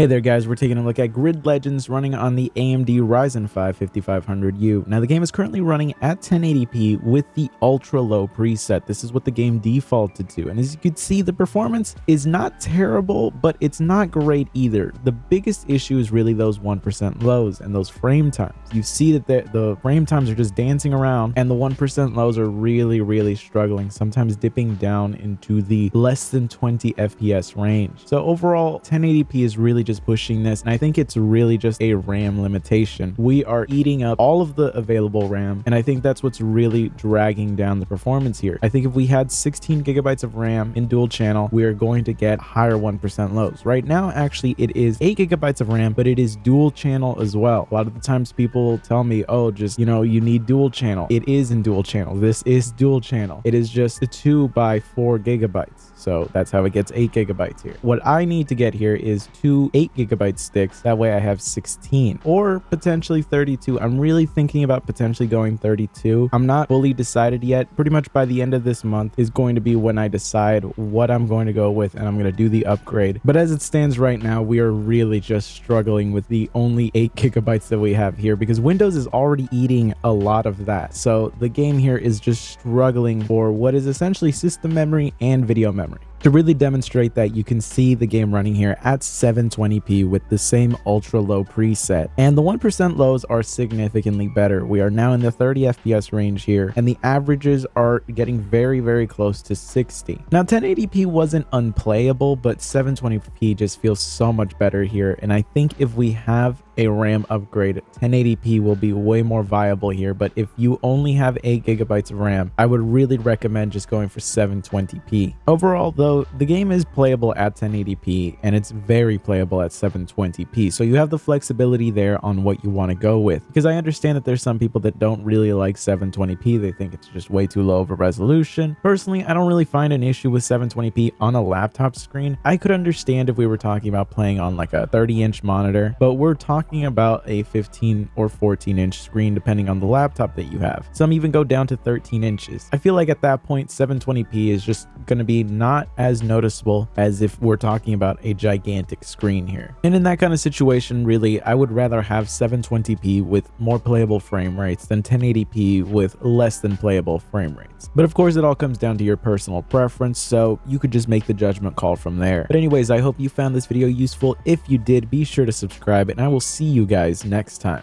Hey there guys, we're taking a look at Grid Legends running on the AMD Ryzen 5 5500U. Now the game is currently running at 1080p with the ultra low preset. This is what the game defaulted to, and as you can see, the performance is not terrible, but it's not great either. The biggest issue is really those 1% lows and those frame times. You see that the frame times are just dancing around, and the 1% lows are really struggling, sometimes dipping down into the less than 20 FPS range. So overall, 1080p is really just pushing this, and I think it's really just a RAM limitation. We are eating up all of the available RAM, and I think that's what's really dragging down the performance here. I think if we had 16 gigabytes of RAM in dual channel, we are going to get higher 1% lows. Right now, actually, it is 8 gigabytes of RAM, but it is dual channel as well. A lot of the times people tell me, oh, just, you know, you need dual channel. It is in dual channel. This is dual channel. It is just a 2 by 4 gigabytes. So that's how it gets 8 gigabytes here. What I need to get here is 2 8 gigabyte sticks. That way I have 16 or potentially 32. I'm really thinking about potentially going 32. I'm not fully decided yet. Pretty much by the end of this month is going to be when I decide what I'm going to go with, and I'm going to do the upgrade. But as it stands right now, we are really just struggling with the only 8 gigabytes that we have here because Windows is already eating a lot of that. So the game here is just struggling for what is essentially system memory and video memory. To really demonstrate that, you can see the game running here at 720p with the same ultra low preset, and the 1% lows are significantly better. We are now in the 30 FPS range here, and the averages are getting very close to 60. Now 1080p wasn't unplayable, but 720p just feels so much better here, and I think if we have a RAM upgrade, 1080p will be way more viable here. But if you only have 8 gigabytes of RAM, I would really recommend just going for 720p. Overall though, the game is playable at 1080p and it's very playable at 720p, so you have the flexibility there on what you want to go with, because I understand that there's some people that don't really like 720p. They think it's just way too low of a resolution. Personally, I don't really find an issue with 720p on a laptop screen. I could understand if we were talking about playing on like a 30-inch monitor, but we're talking about a 15 or 14-inch screen depending on the laptop that you have. Some even go down to 13 inches. I feel like at that point 720p is just going to be not as noticeable as if we're talking about a gigantic screen here. And in that kind of situation, really, I would rather have 720p with more playable frame rates than 1080p with less than playable frame rates. But of course, it all comes down to your personal preference, so you could just make the judgment call from there. But anyways, I hope you found this video useful. If you did, be sure to subscribe, and I will see you guys next time.